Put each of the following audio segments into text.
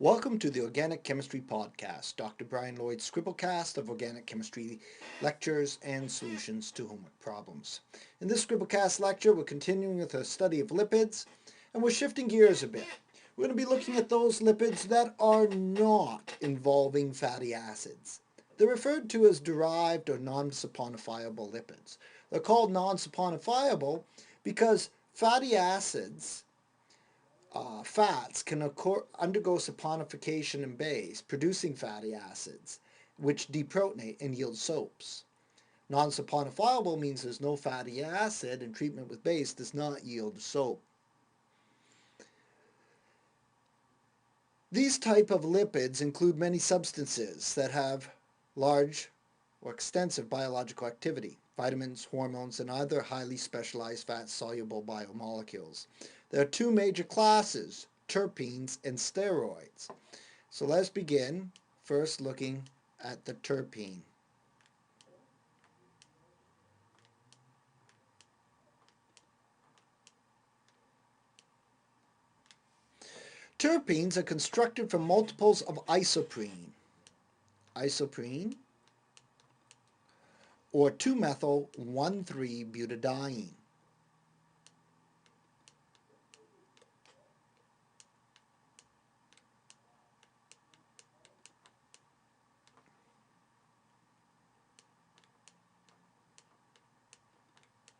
Welcome to the Organic Chemistry Podcast, Dr. Brian Lloyd's scribblecast of organic chemistry lectures and solutions to homework problems. In this scribblecast lecture, we're continuing with a study of lipids, and we're shifting gears a bit. We're going to be looking at those lipids that are not involving fatty acids. They're referred to as derived or non-saponifiable lipids. They're called non-saponifiable because fatty acids fats can undergo saponification in base, producing fatty acids, which deprotonate and yield soaps. Non-saponifiable means there's no fatty acid, and treatment with base does not yield soap. These type of lipids include many substances that have large or extensive biological activity, vitamins, hormones, and other highly specialized fat-soluble biomolecules. There are two major classes, terpenes and steroids. So let's begin first looking at the terpene. Terpenes are constructed from multiples of isoprene. Isoprene or 2-methyl-1,3-butadiene.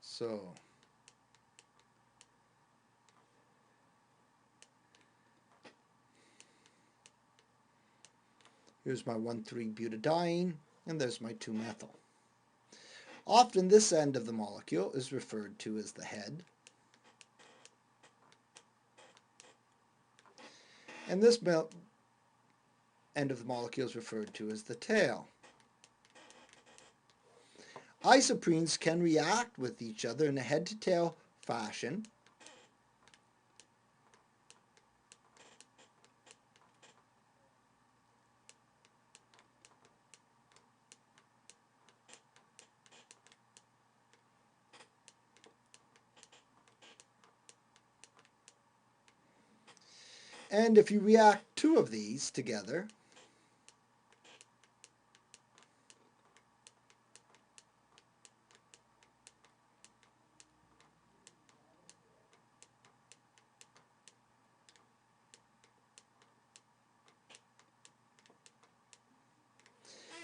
So here's my 1,3-butadiene, and there's my 2-methyl. Often this end of the molecule is referred to as the head, and this end of the molecule is referred to as the tail. Isoprenes can react with each other in a head-to-tail fashion. And if you react two of these together,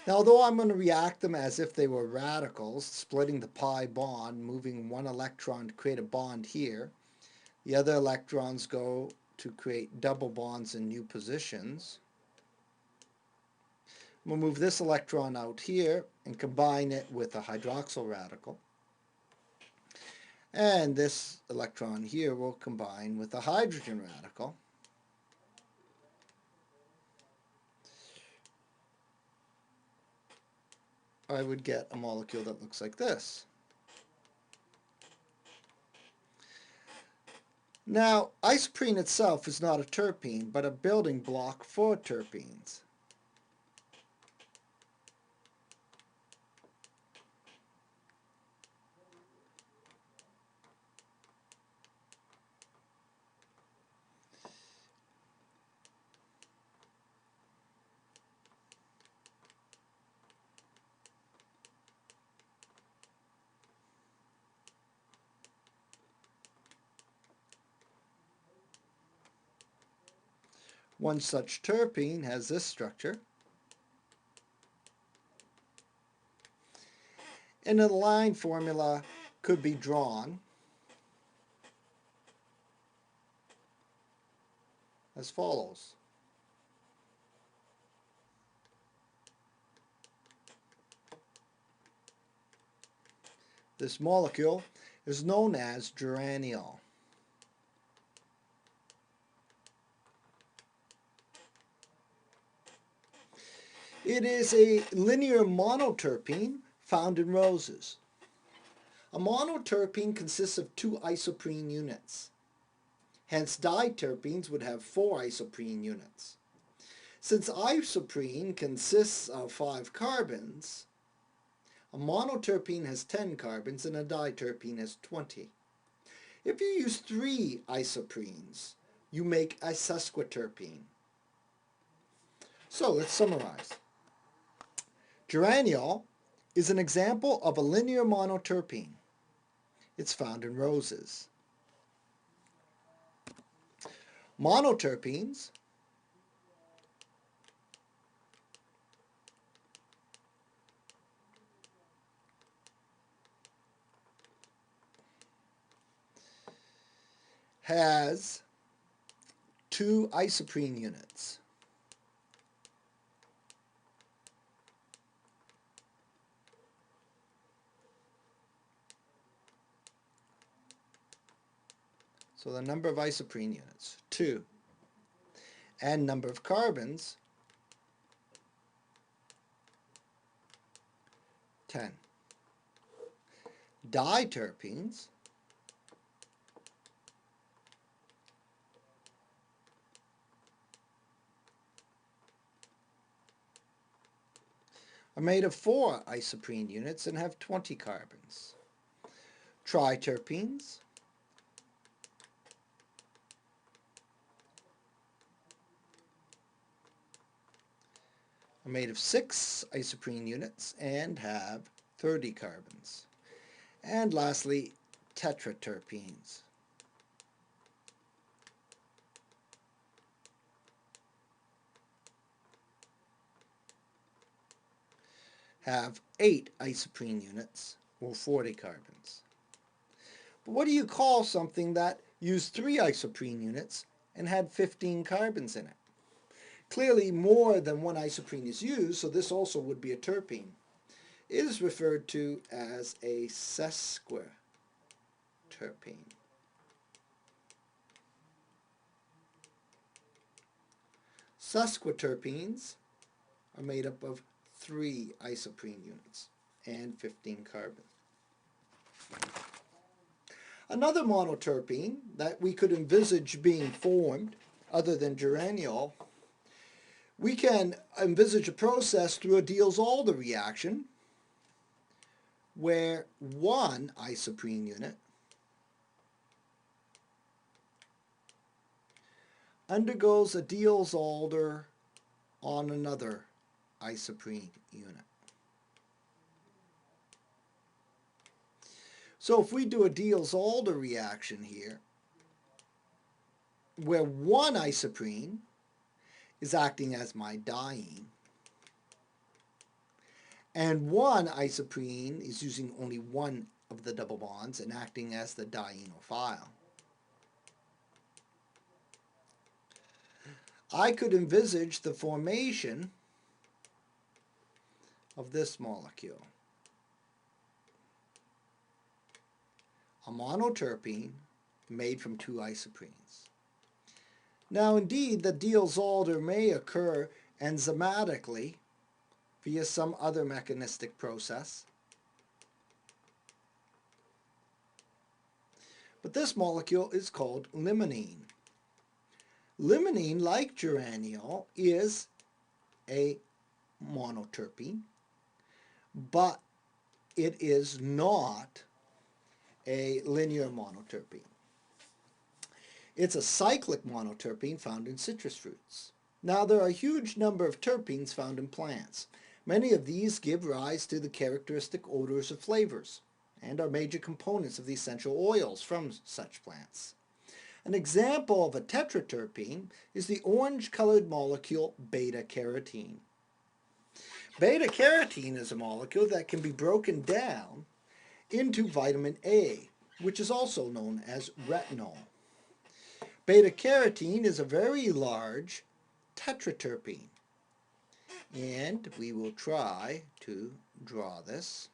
now, although I'm going to react them as if they were radicals, splitting the pi bond, moving one electron to create a bond here, the other electrons go to create double bonds in new positions. We'll move this electron out here and combine it with a hydroxyl radical. And this electron here will combine with a hydrogen radical. I would get a molecule that looks like this. Now, isoprene itself is not a terpene, but a building block for terpenes. One such terpene has this structure, and a line formula could be drawn as follows. This molecule is known as geraniol. It is a linear monoterpene found in roses. A monoterpene consists of 2 isoprene units. Hence, diterpenes would have 4 isoprene units. Since isoprene consists of 5 carbons, a monoterpene has 10 carbons and a diterpene has 20. If you use 3 isoprenes, you make a sesquiterpene. So let's summarize. Geraniol is an example of a linear monoterpene. It's found in roses. Monoterpenes has 2 isoprene units. So the number of isoprene units, 2. And number of carbons, 10. Diterpenes are made of 4 isoprene units and have 20 carbons. Triterpenes are made of 6 isoprene units and have 30 carbons. And lastly, tetraterpenes have 8 isoprene units or 40 carbons. But what do you call something that used 3 isoprene units and had 15 carbons in it? Clearly more than 1 isoprene is used, so this also would be a terpene. It is referred to as a sesquiterpene. Sesquiterpenes are made up of 3 isoprene units and 15 carbon. Another monoterpene that we could envisage being formed, other than geraniol, we can envisage a process through a Diels-Alder reaction where 1 isoprene unit undergoes a Diels-Alder on another isoprene unit. So if we do a Diels-Alder reaction here, where 1 isoprene is acting as my diene, and 1 isoprene is using only 1 of the double bonds and acting as the dienophile, I could envisage the formation of this molecule, a monoterpene made from 2 isoprenes. Now indeed, the Diels-Alder may occur enzymatically via some other mechanistic process, but this molecule is called limonene. Limonene, like geraniol, is a monoterpene, but it is not a linear monoterpene. It's a cyclic monoterpene found in citrus fruits. Now there are a huge number of terpenes found in plants. Many of these give rise to the characteristic odors of flavors and are major components of the essential oils from such plants. An example of a tetraterpene is the orange-colored molecule beta-Carotene. Beta-Carotene is a molecule that can be broken down into vitamin A, which is also known as retinol. Beta-Carotene is a very large tetraterpene, and we will try to draw this.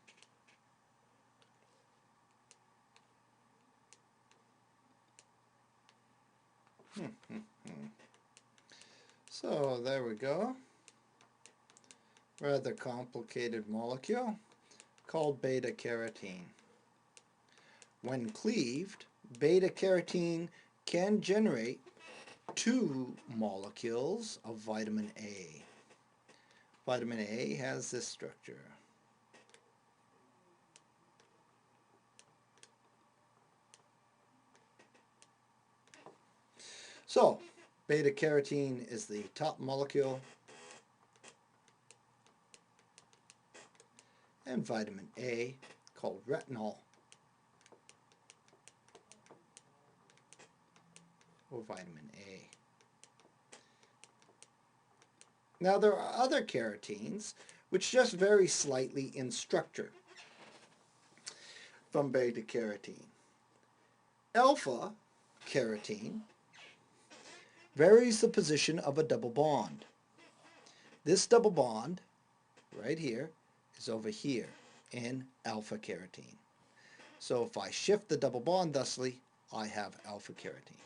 So there we go. Rather complicated molecule called beta-carotene. When cleaved, beta-carotene can generate 2 molecules of vitamin A. Vitamin A has this structure. So, beta-carotene is the top molecule, and vitamin A called retinol, or vitamin A. Now there are other carotenes which just vary slightly in structure from beta-carotene. Alpha-Carotene varies the position of a double bond. This double bond right here is over here in alpha-carotene. So if I shift the double bond thusly, I have alpha-carotene.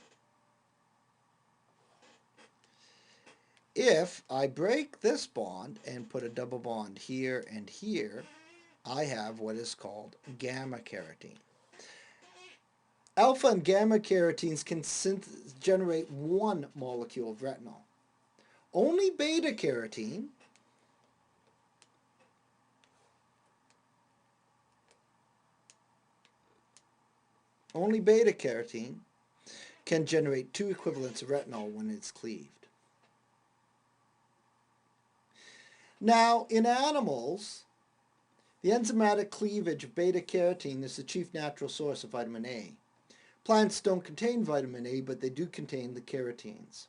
If I break this bond and put a double bond here and here, I have what is called gamma-carotene. Alpha and gamma-carotenes can generate one molecule of retinol. Only beta-carotene can generate two equivalents of retinol when it's cleaved. Now, in animals, the enzymatic cleavage of beta-carotene is the chief natural source of vitamin A. Plants don't contain vitamin A, but they do contain the carotenes.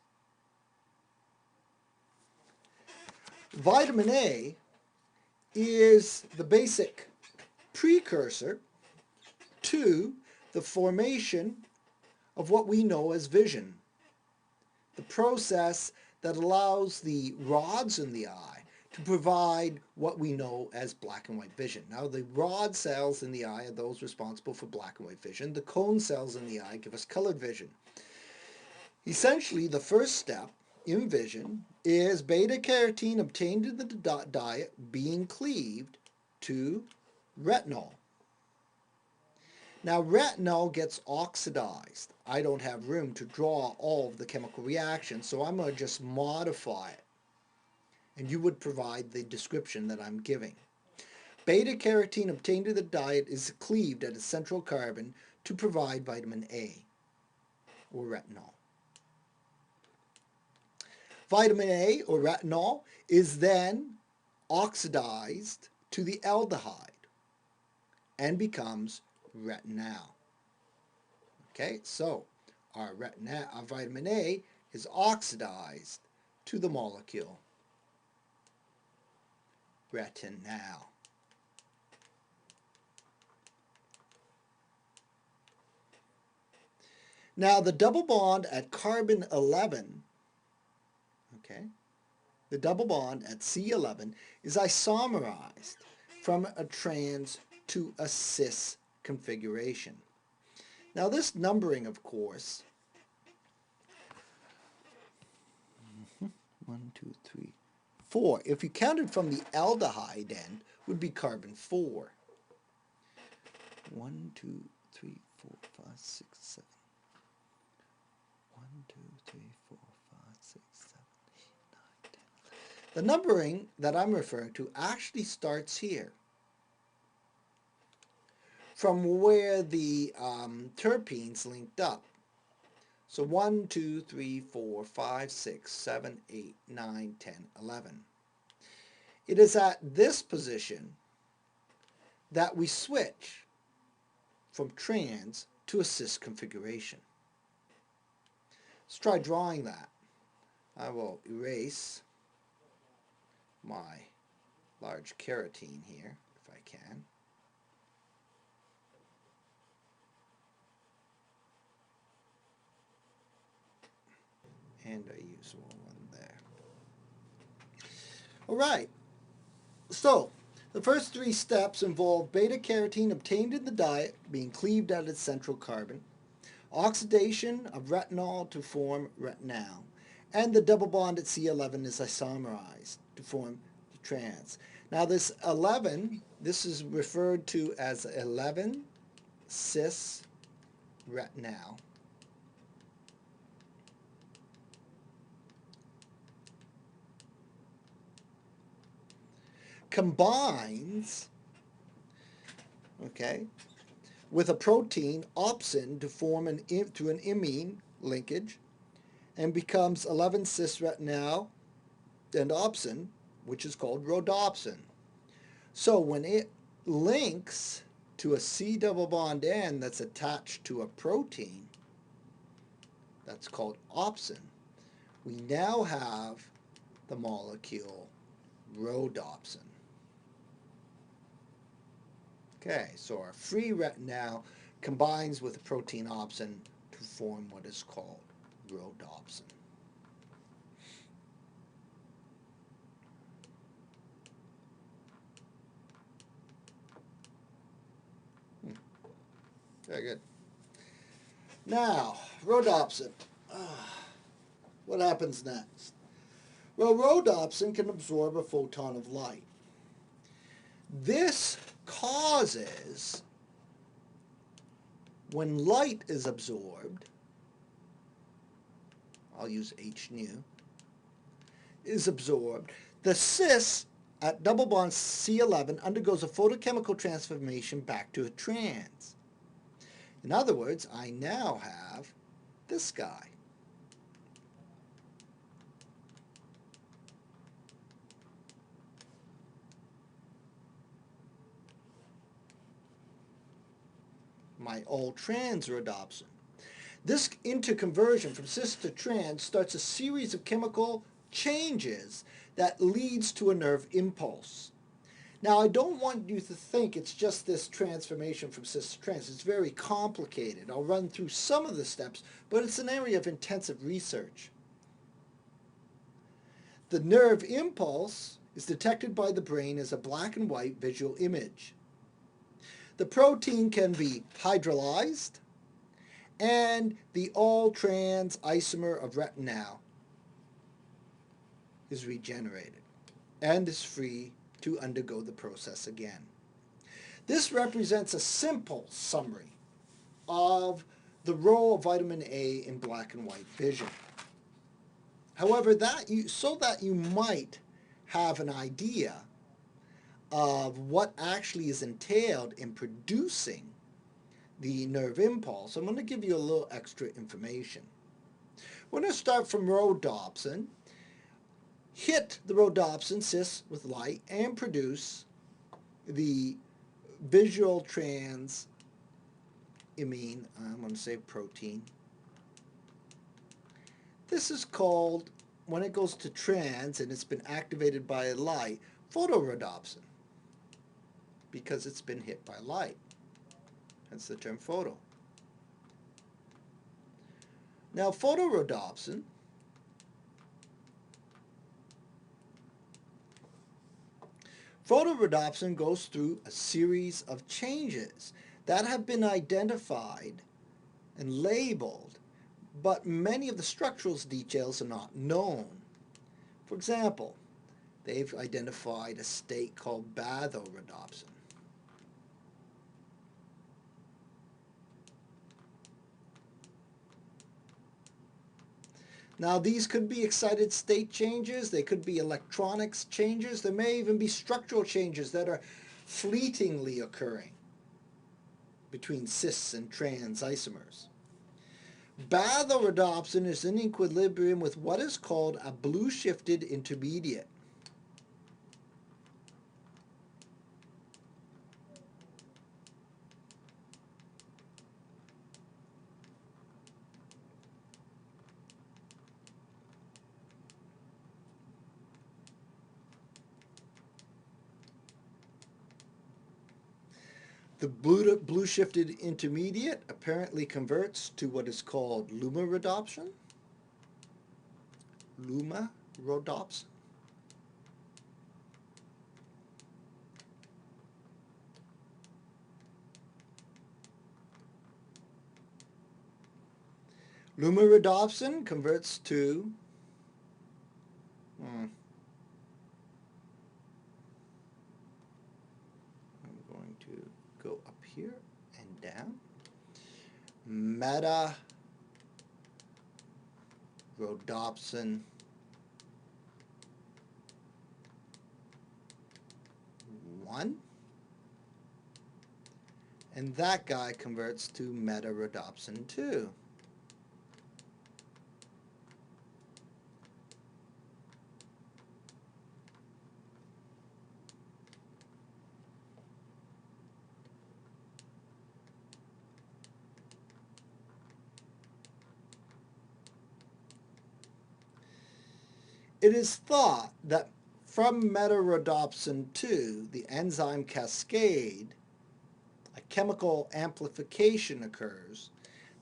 Vitamin A is the basic precursor to the formation of what we know as vision, the process that allows the rods in the eye to provide what we know as black and white vision. Now, the rod cells in the eye are those responsible for black and white vision. The cone cells in the eye give us colored vision. Essentially, the first step in vision is beta-carotene obtained in the diet being cleaved to retinol. Now, retinol gets oxidized. I don't have room to draw all of the chemical reactions, so I'm going to just modify it. And you would provide the description that I'm giving. Beta-carotene obtained in the diet is cleaved at its central carbon to provide vitamin A, or retinol. Vitamin A, or retinol, is then oxidized to the aldehyde and becomes retinal. Okay, so our vitamin A is oxidized to the molecule retinal. Now the double bond at carbon 11, okay, the double bond at C11 is isomerized from a trans to a cis configuration. Now this numbering, of course, 1, 2, 3, 4. If you counted from the aldehyde end, would be carbon 4. 1, 2, 3, 4, 5, 6, 7. 1, 2, 3, 4, 5, 6, 7, 8, 9, 10, 11. The numbering that I'm referring to actually starts here, from where the terpenes linked up. So 1, 2, 3, 4, 5, 6, 7, 8, 9, 10, 11. It is at this position that we switch from trans to a cis configuration. Let's try drawing that. I will erase my large carotene here, if I can. And I use one there. All right. So, the first three steps involve beta-carotene obtained in the diet being cleaved at its central carbon, oxidation of retinol to form retinal, and the double bond at C11 is isomerized to form the trans. Now this 11, this is referred to as 11 cis retinal. Combines, okay, with a protein opsin to form through an imine linkage, and becomes 11 cis retinal and opsin, which is called rhodopsin. So when it links to a C double bond N that's attached to a protein that's called opsin, we now have the molecule rhodopsin. Okay, so our free retinol combines with the protein opsin to form what is called rhodopsin. Very good. Now, rhodopsin. What happens next? Well, rhodopsin can absorb a photon of light. This causes, when light is absorbed, I'll use H nu, is absorbed, the cis at double bond C11 undergoes a photochemical transformation back to a trans. In other words, I now have this guy. My all-trans rhodopsin. This interconversion from cis to trans starts a series of chemical changes that leads to a nerve impulse. Now, I don't want you to think it's just this transformation from cis to trans. It's very complicated. I'll run through some of the steps, but it's an area of intensive research. The nerve impulse is detected by the brain as a black and white visual image. The protein can be hydrolyzed, and the all-trans isomer of retinol is regenerated and is free to undergo the process again. This represents a simple summary of the role of vitamin A in black and white vision. However, so that you might have an idea of what actually is entailed in producing the nerve impulse, I'm going to give you a little extra information. We're going to start from rhodopsin, hit the rhodopsin cis with light, and produce the visual trans amine, I'm going to say protein. This is called, when it goes to trans and it's been activated by light, photorhodopsin, because it's been hit by light. Hence the term photo. Now, photorhodopsin goes through a series of changes that have been identified and labeled, but many of the structural details are not known. For example, they've identified a state called batho-rhodopsin. Now, these could be excited state changes, they could be electronics changes, there may even be structural changes that are fleetingly occurring between cis and trans isomers. Batho-rhodopsin is in equilibrium with what is called a blue-shifted intermediate. The blue-shifted intermediate apparently converts to what is called luma-rhodopsin. Luma-rhodopsin. Luma-rhodopsin converts to go up here and down. Meta-rhodopsin 1. And that guy converts to meta-rhodopsin 2. It is thought that from meta-rhodopsin 2, the enzyme cascade, a chemical amplification occurs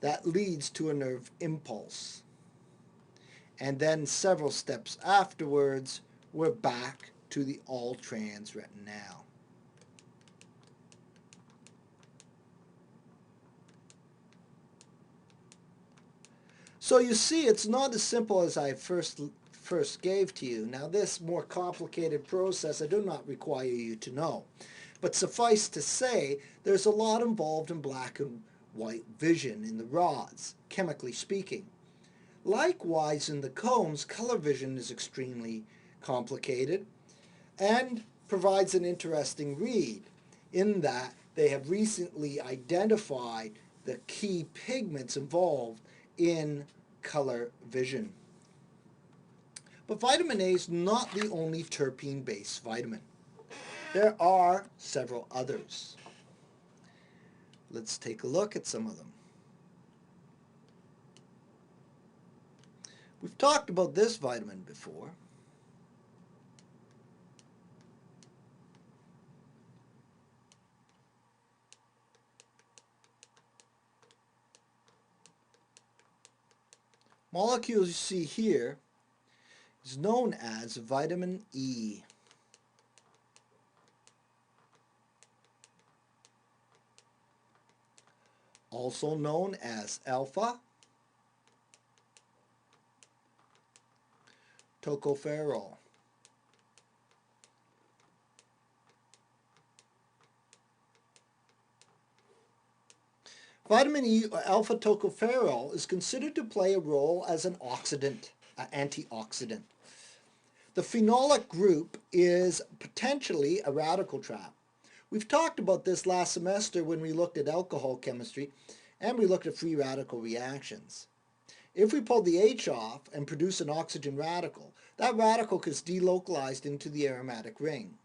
that leads to a nerve impulse. And then several steps afterwards, we're back to the all-trans retinol. So you see, it's not as simple as I first gave to you. Now this more complicated process I do not require you to know. But suffice to say, there's a lot involved in black and white vision in the rods, chemically speaking. Likewise, in the cones, color vision is extremely complicated and provides an interesting read in that they have recently identified the key pigments involved in color vision. But vitamin A is not the only terpene-based vitamin. There are several others. Let's take a look at some of them. We've talked about this vitamin before. Molecule you see here is known as vitamin E. Also known as alpha-tocopherol. Vitamin E, or alpha-tocopherol, is considered to play a role as an oxidant, an antioxidant. The phenolic group is potentially a radical trap. We've talked about this last semester when we looked at alcohol chemistry and we looked at free radical reactions. If we pull the H off and produce an oxygen radical, that radical is delocalized into the aromatic ring.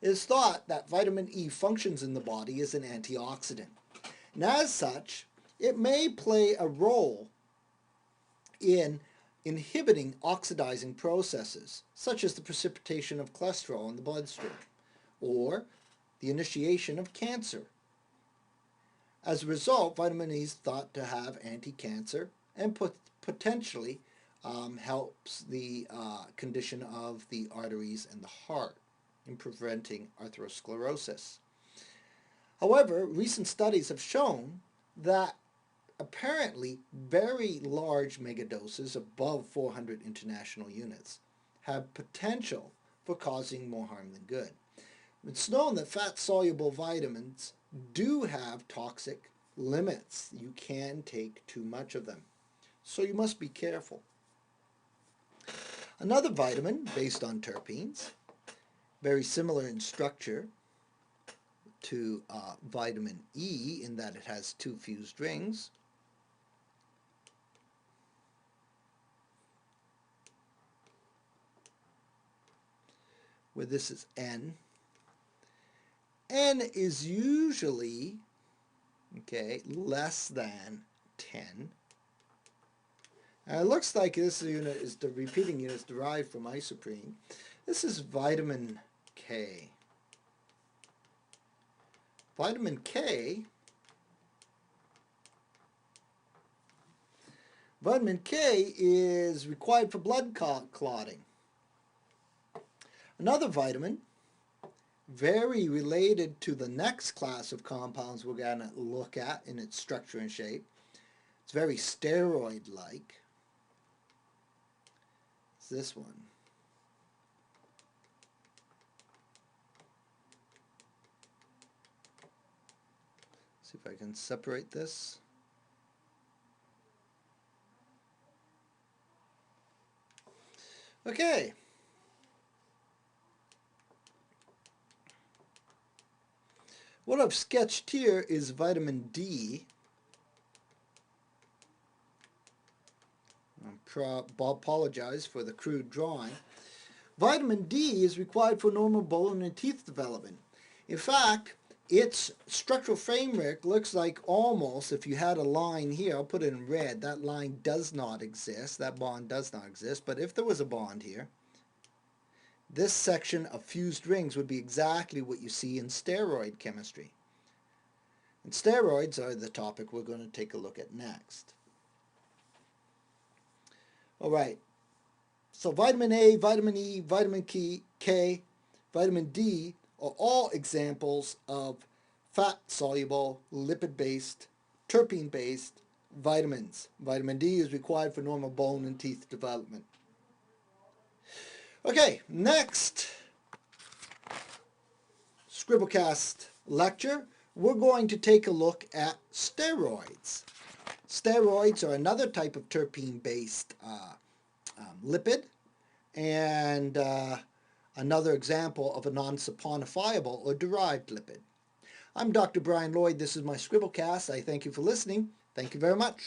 It is thought that vitamin E functions in the body as an antioxidant. And as such, it may play a role in inhibiting oxidizing processes, such as the precipitation of cholesterol in the bloodstream, or the initiation of cancer. As a result, vitamin E is thought to have anti-cancer and potentially helps the condition of the arteries and the heart in preventing atherosclerosis. However, recent studies have shown that apparently very large megadoses above 400 international units have potential for causing more harm than good. It's known that fat-soluble vitamins do have toxic limits. You can take too much of them, so you must be careful. Another vitamin based on terpenes, very similar in structure to vitamin E in that it has two fused rings, where this is N. N is usually, less than 10. And it looks like this unit is the repeating unit is derived from isoprene. This is vitamin K. Vitamin K is required for blood clotting. Another vitamin, very related to the next class of compounds we're going to look at in its structure and shape. It's very steroid-like. It's this one. See if I can separate this. Okay. What I've sketched here is vitamin D. I apologize for the crude drawing. Vitamin D is required for normal bone and teeth development. In fact, its structural framework looks like almost, if you had a line here, I'll put it in red, that line does not exist, that bond does not exist, but if there was a bond here, this section of fused rings would be exactly what you see in steroid chemistry. And steroids are the topic we're going to take a look at next. Alright, so vitamin A, vitamin E, vitamin K, vitamin D are all examples of fat-soluble, lipid-based, terpene-based vitamins. Vitamin D is required for normal bone and teeth development. Okay, next Scribblecast lecture, we're going to take a look at steroids. Steroids are another type of terpene-based lipid, and another example of a non-saponifiable or derived lipid. I'm Dr. Brian Lloyd. This is my Scribblecast. I thank you for listening. Thank you very much.